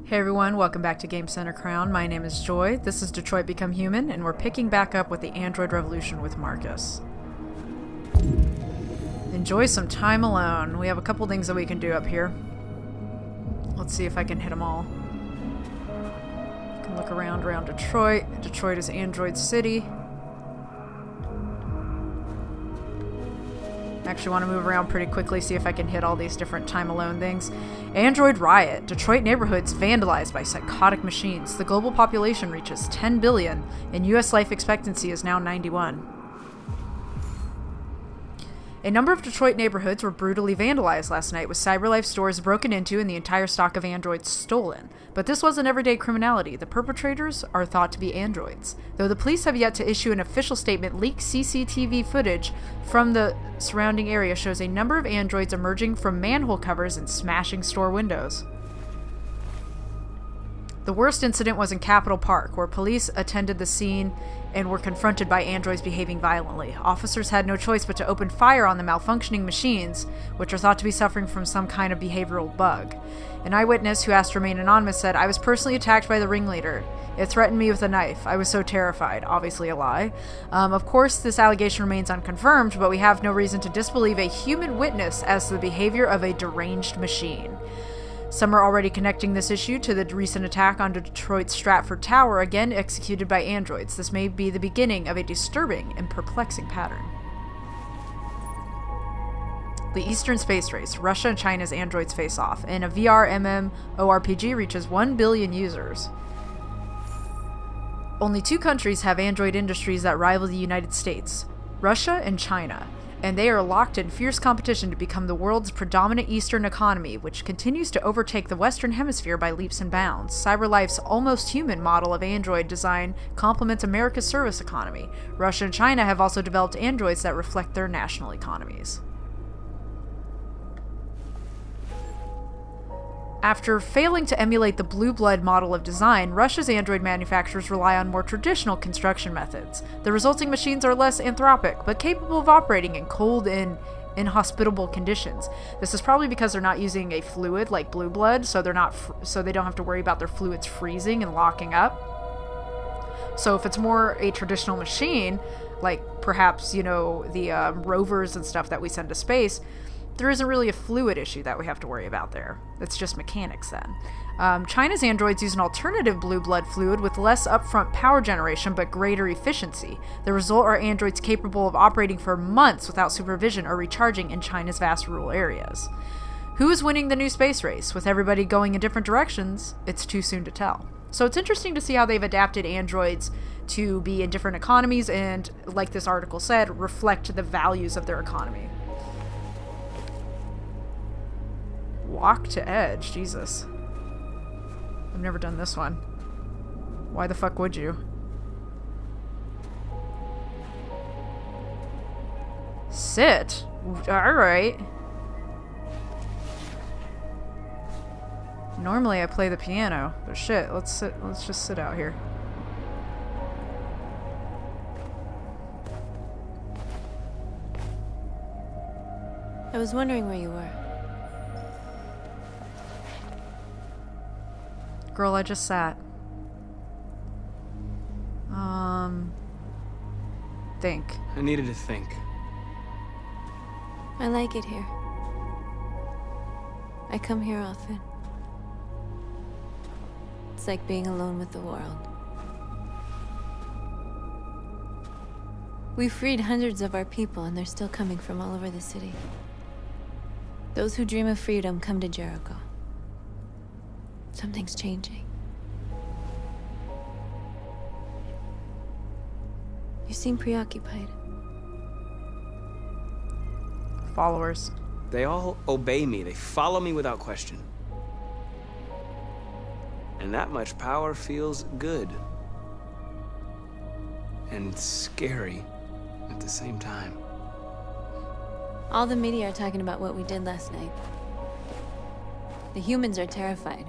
Hey everyone, welcome back to Game Center Crown. My name is Joy. This is Detroit Become Human, and we're picking back up with the Android Revolution with Markus. Enjoy some time alone. We have a couple things that we can do up here. Let's see if I can hit them all. I can look around Detroit. Detroit is Android City. I actually want to move around pretty quickly, see if I can hit all these different time alone things. Android riot. Detroit neighborhoods vandalized by psychotic machines. The global population reaches 10 billion, and U.S. life expectancy is now 91. A number of Detroit neighborhoods were brutally vandalized last night, with CyberLife stores broken into and the entire stock of androids stolen. But this wasn't everyday criminality. The perpetrators are thought to be androids. Though the police have yet to issue an official statement, leaked CCTV footage from the surrounding area shows a number of androids emerging from manhole covers and smashing store windows. The worst incident was in Capitol Park, where police attended the scene and were confronted by androids behaving violently. Officers had no choice but to open fire on the malfunctioning machines, which are thought to be suffering from some kind of behavioral bug. An eyewitness, who asked to remain anonymous, said, "I was personally attacked by the ringleader. It threatened me with a knife. I was so terrified." Obviously a lie. Of course, this allegation remains unconfirmed, but we have no reason to disbelieve a human witness as to the behavior of a deranged machine. Some are already connecting this issue to the recent attack on Detroit's Stratford Tower, again executed by androids. This may be the beginning of a disturbing and perplexing pattern. The Eastern Space Race. Russia and China's androids face off, and a VR MMORPG reaches 1 billion users. Only two countries have android industries that rival the United States, Russia and China, and they are locked in fierce competition to become the world's predominant Eastern economy, which continues to overtake the Western Hemisphere by leaps and bounds. CyberLife's almost human model of android design complements America's service economy. Russia and China have also developed androids that reflect their national economies. After failing to emulate the blue blood model of design, Russia's android manufacturers rely on more traditional construction methods. The resulting machines are less anthropic, but capable of operating in cold and inhospitable conditions. This is probably because they're not using a fluid like blue blood, so they don't have to worry about their fluids freezing and locking up. So if it's more a traditional machine, like perhaps, the rovers and stuff that we send to space, there isn't really a fluid issue that we have to worry about there. It's just mechanics then. China's androids use an alternative blue blood fluid with less upfront power generation but greater efficiency. The result are androids capable of operating for months without supervision or recharging in China's vast rural areas. Who is winning the new space race? With everybody going in different directions, it's too soon to tell. So it's interesting to see how they've adapted androids to be in different economies and, like this article said, reflect the values of their economy. Walk to edge, Jesus. I've never done this one. Why the fuck would you? Sit? Alright. Normally I play the piano, but shit, let's just sit out here. I was wondering where you were. Girl, I just sat. Think. I needed to think. I like it here. I come here often. It's like being alone with the world. We freed hundreds of our people, and they're still coming from all over the city. Those who dream of freedom come to Jericho. Something's changing. You seem preoccupied. Followers. They all obey me. They follow me without question. And that much power feels good. And scary at the same time. All the media are talking about what we did last night. The humans are terrified.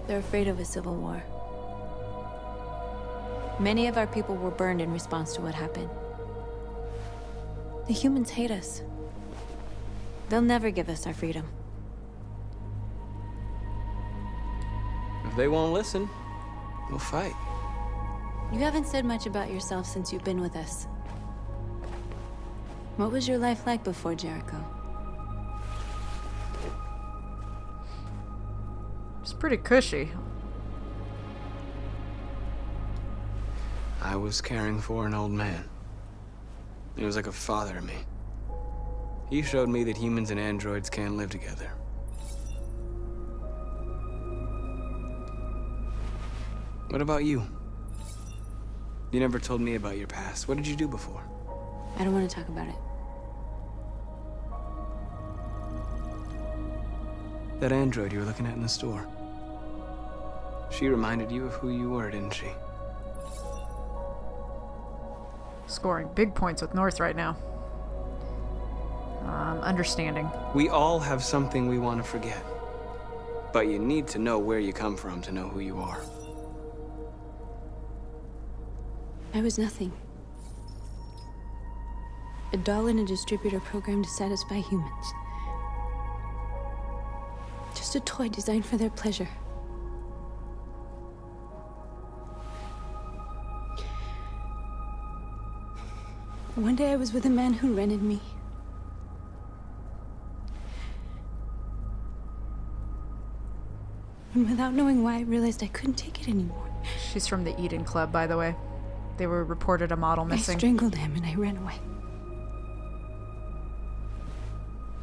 They're afraid of a civil war. Many of our people were burned in response to what happened. The humans hate us. They'll never give us our freedom. they won't listen, we'll fight. You haven't said much about yourself since you've been with us. What was your life like before Jericho? It's pretty cushy. I was caring for an old man. He was like a father to me. He showed me that humans and androids can't live together. What about you? You never told me about your past. What did you do before? I don't want to talk about it. That android you were looking at in the store. She reminded you of who you were, didn't she? Scoring big points with North right now. Understanding. We all have something we want to forget. But you need to know where you come from to know who you are. I was nothing. A doll in a distributor program to satisfy humans. Just a toy designed for their pleasure. One day I was with a man who rented me. And without knowing why, I realized I couldn't take it anymore. She's from the Eden Club, by the way. They were reported a model missing. I strangled him and I ran away.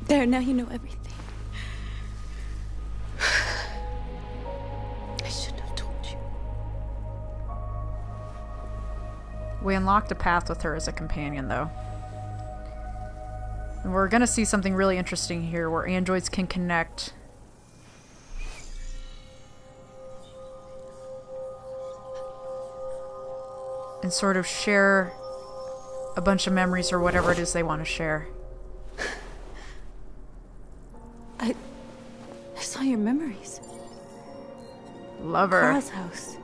There, now you know everything. I shouldn't have told you. We unlocked a path with her as a companion, though. And we're gonna see something really interesting here, where androids can connect. And sort of share a bunch of memories or whatever it is they want to share. I saw your memories. Love her. Carl's house.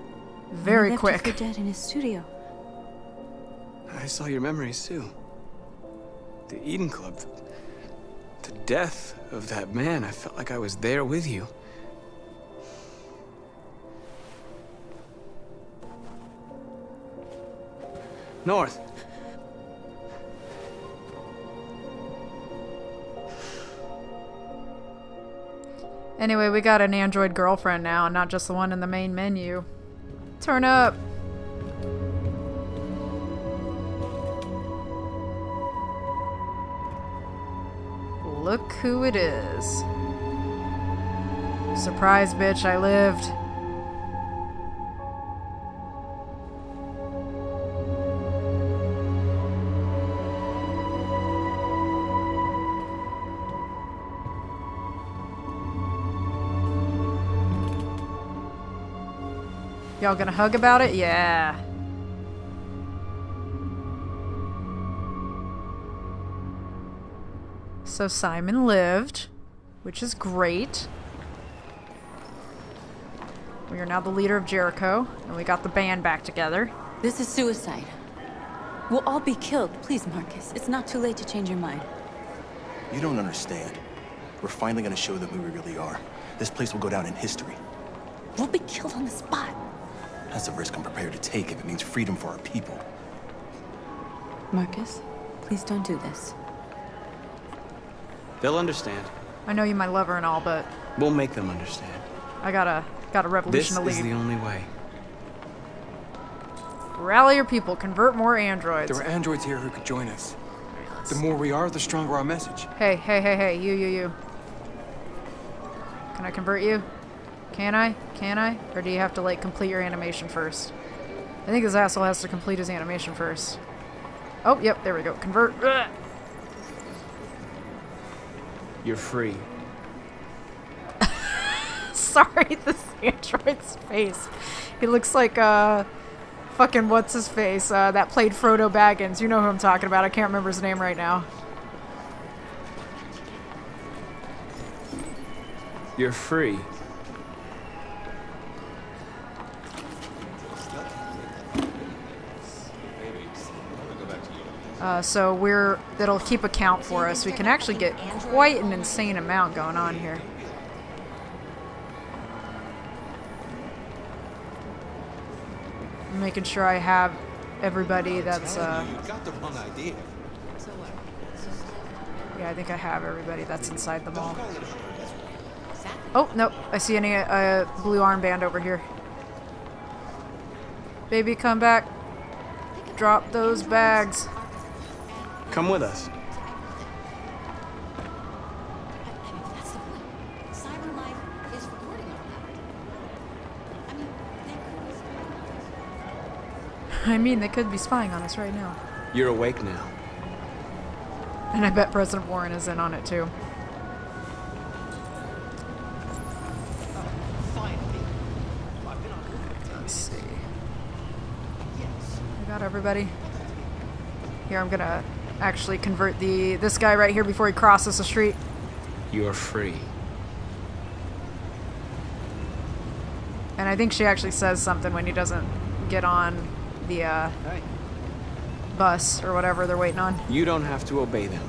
Very He left quick. you for dead in his studio. I saw your memories too. The Eden Club. The death of that man. I felt like I was there with you. North. Anyway, we got an android girlfriend now, and not just the one in the main menu. Turn up. Look who it is. Surprise, bitch, I lived. Y'all gonna hug about it? Yeah. So Simon lived, which is great. We are now the leader of Jericho, and we got the band back together. This is suicide. We'll all be killed. Please, Markus. It's not too late to change your mind. You don't understand. We're finally gonna show them who we really are. This place will go down in history. We'll be killed on the spot. That's a risk I'm prepared to take if it means freedom for our people. Markus, please don't do this. They'll understand. I know you might love her and all, but We'll make them understand. I got a revolution This to is lead. the only way. Rally your people, convert more androids. There are androids here who could join us. The more we are, the stronger our message. Hey, you. Can I convert you? Can I? Or do you have to, like, complete your animation first? I think this asshole has to complete his animation first. Oh, yep, there we go. Convert. Ugh. You're free. Sorry, this android's face. He looks like, fucking what's his face? That played Frodo Baggins. You know who I'm talking about. I can't remember his name right now. You're free. So that'll keep a count for us. We can actually get quite an insane amount going on here. making sure I have everybody that's, You got the wrong idea. yeah, I think I have everybody that's inside the mall. Oh, nope. I see a blue armband over here. Baby, come back. Drop those bags. Come with us. I mean, they could be spying on us right now. You're awake now. And I bet President Warren is in on it too. Let's see. I got everybody. Here, I'm gonna actually convert this guy right here before he crosses the street. You're free. And I think she actually says something when he doesn't get on the bus or whatever they're waiting on. You don't have to obey them.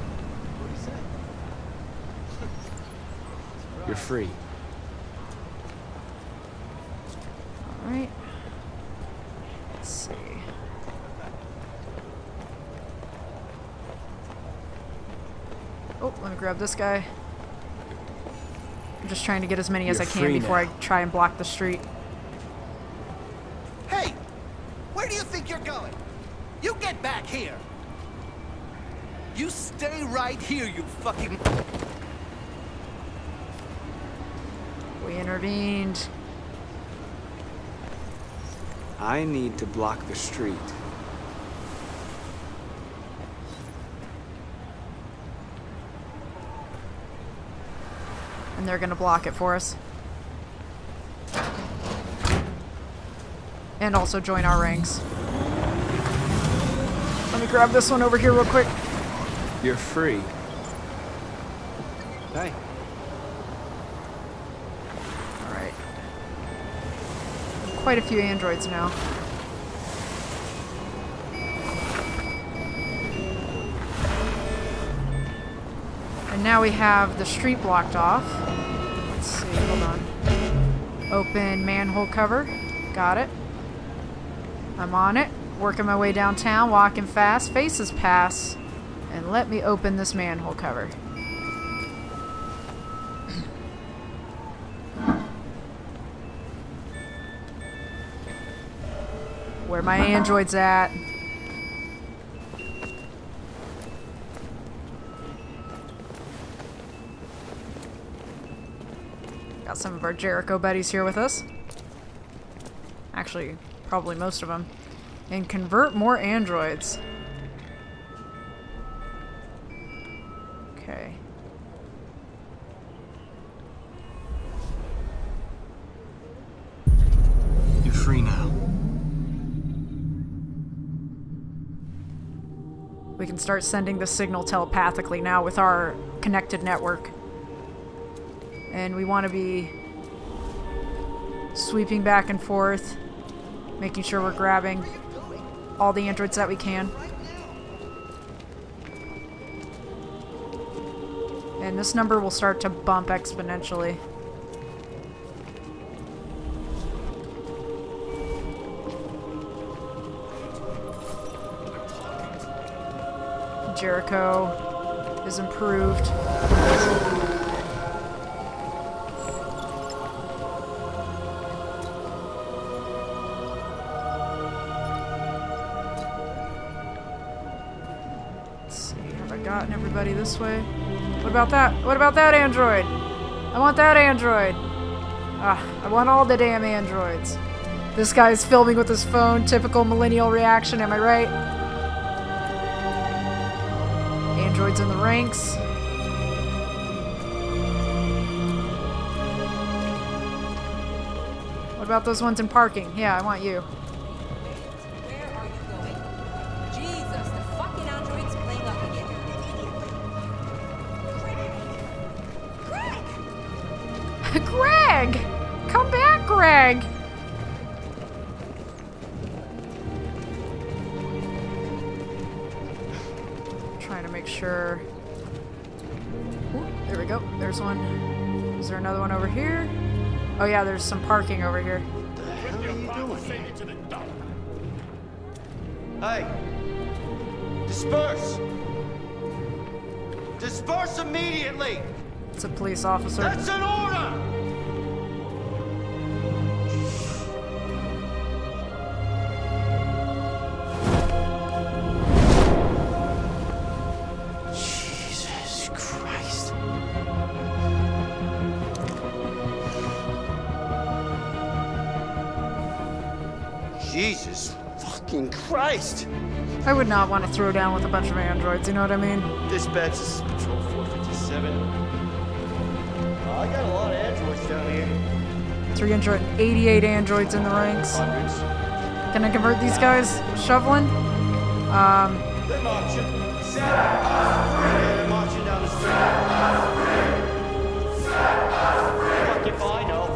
You're free. Alright. Let's see. Oh, let me grab this guy. I'm just trying to get as many as I You're can free before now. I try and block the street. Hey! Where do you think you're going? You get back here! You stay right here, you fucking... We intervened. I need to block the street. And they're gonna block it for us. And also join our ranks. Let me grab this one over here real quick. You're free. Hey. Alright. Quite a few androids now. And now we have the street blocked off. Let's see, hold on. Open manhole cover. Got it. I'm on it. Working my way downtown, walking fast. Faces pass. And let me open this manhole cover. Where my androids at? Got some of our Jericho buddies here with us. Actually, probably most of them. And convert more androids. Okay. You're free now. We can start sending the signal telepathically now with our connected network. And we want to be sweeping back and forth, making sure we're grabbing all the androids that we can. And this number will start to bump exponentially. Jericho is improved. Let's see, have I gotten everybody this way? What about that? What about that android? I want that android. Ah, I want all the damn androids. This guy's filming with his phone. Typical millennial reaction, am I right? Androids in the ranks. What about those ones in parking? Yeah, I want you. Where are you going? Jesus, the fucking android's playing up again. Greg! Come back, Greg! Trying to make sure. Ooh, there we go. There's one. Is there another one over here? Oh yeah, there's some parking over here. Hey! Disperse! Disperse immediately! It's a police officer. That's an order! Jesus Christ. Jesus fucking Christ! I would not want to throw down with a bunch of androids, you know what I mean? Dispatch, this is Patrol 457. I got a lot of androids down here. 388 androids in the ranks. Hundreds. Can I convert these guys? Shoveling? They're marching. They're marching down the street. Fuck if I know.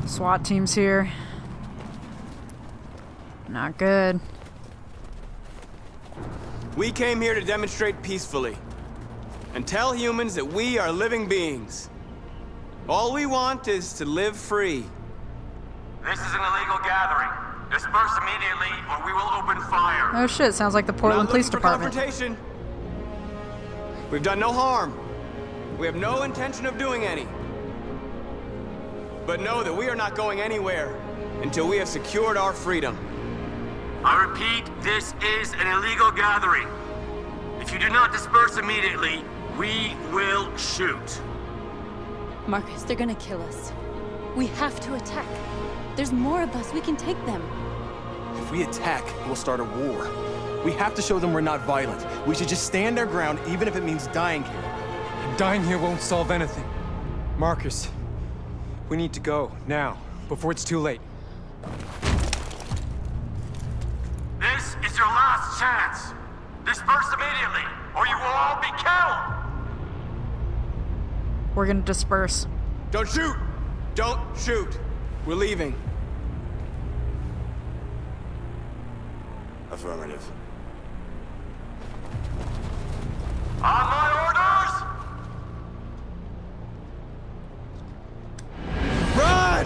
SWAT team's here. Not good. We came here to demonstrate peacefully and tell humans that we are living beings. All we want is to live free. This is an illegal gathering. Disperse immediately or we will open fire. Oh shit, sounds like the We're Portland not Police looking for Department. confrontation. We've done no harm. We have no intention of doing any. But know that we are not going anywhere until we have secured our freedom. I repeat, this is an illegal gathering. If you do not disperse immediately, we will shoot. Markus, they're gonna kill us. We have to attack. There's more of us. We can take them. If we attack, we'll start a war. We have to show them we're not violent. We should just stand our ground, even if it means dying here. Dying here won't solve anything. Markus, we need to go, now, before it's too late. This is your last chance. Disperse immediately, or you will all be killed. We're gonna disperse. Don't shoot! Don't shoot! We're leaving. Affirmative. On my orders! Run!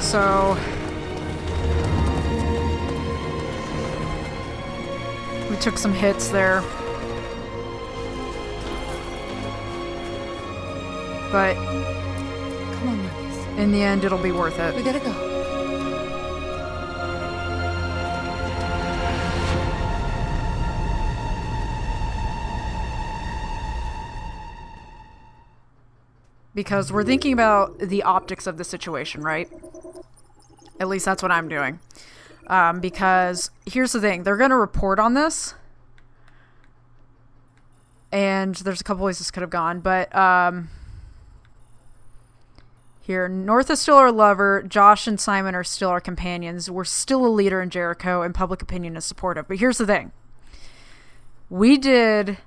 So we took some hits there. But Come on, Markus. in the end, it'll be worth We it. gotta go. Because we're thinking about the optics of the situation, right? At least that's what I'm doing. Because here's the thing. They're going to report on this. And there's a couple ways this could have gone. But here, North is still our lover. Josh and Simon are still our companions. We're still a leader in Jericho, and public opinion is supportive. But here's the thing. We did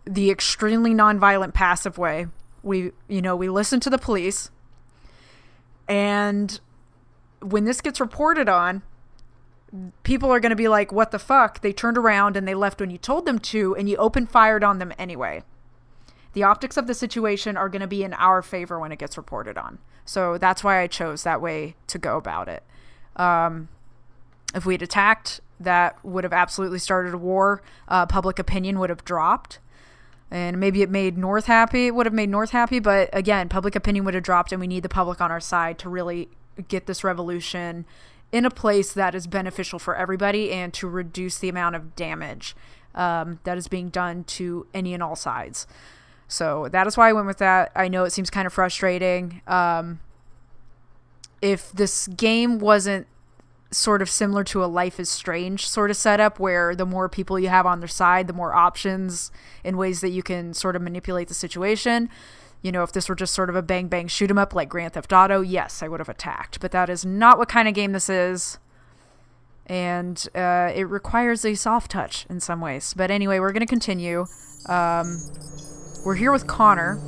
the extremely nonviolent passive way. We listened to the police. And when this gets reported on, people are going to be like, what the fuck? They turned around and they left when you told them to, and you open fired on them anyway. The optics of the situation are going to be in our favor when it gets reported on. So that's why I chose that way to go about it. If we'd attacked, that would have absolutely started a war. Public opinion would have dropped. And maybe it made North happy. It would have made North happy, but again, public opinion would have dropped, and we need the public on our side to really get this revolution in a place that is beneficial for everybody and to reduce the amount of damage that is being done to any and all sides. So that is why I went with that. I know it seems kind of frustrating. If this game wasn't sort of similar to a Life is Strange sort of setup, where the more people you have on their side, the more options and ways that you can sort of manipulate the situation. You know, if this were just sort of a bang bang shoot 'em up like Grand Theft Auto, yes, I would have attacked. But that is not what kind of game this is. And it requires a soft touch in some ways. But anyway, we're going to continue. We're here with Connor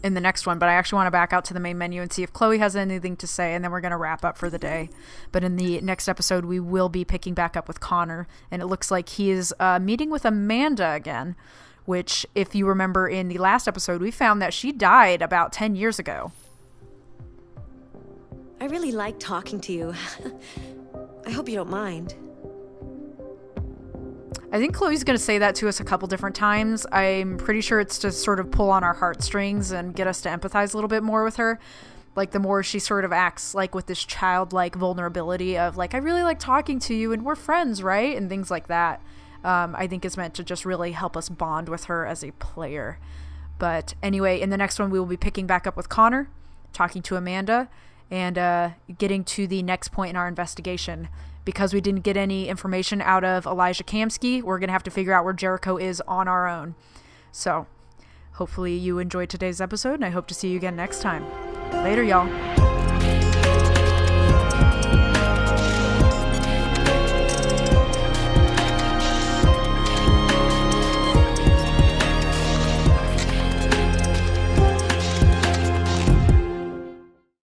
in the next one, but I actually want to back out to the main menu and see if Chloe has anything to say, and then we're going to wrap up for the day. But in the next episode, we will be picking back up with Connor, and it looks like he is meeting with Amanda again, which, if you remember in the last episode, we found that she died about 10 years ago. I really like talking to you. I hope you don't mind. I think Chloe's going to say that to us a couple different times. I'm pretty sure it's to sort of pull on our heartstrings and get us to empathize a little bit more with her. Like, the more she sort of acts like with this childlike vulnerability of like, I really like talking to you and we're friends, right? And things like that. I think is meant to just really help us bond with her as a player. But anyway, in the next one, we will be picking back up with Connor, talking to Amanda, and getting to the next point in our investigation. Because we didn't get any information out of Elijah Kamsky, we're going to have to figure out where Jericho is on our own. So, hopefully you enjoyed today's episode, and I hope to see you again next time. Later, y'all.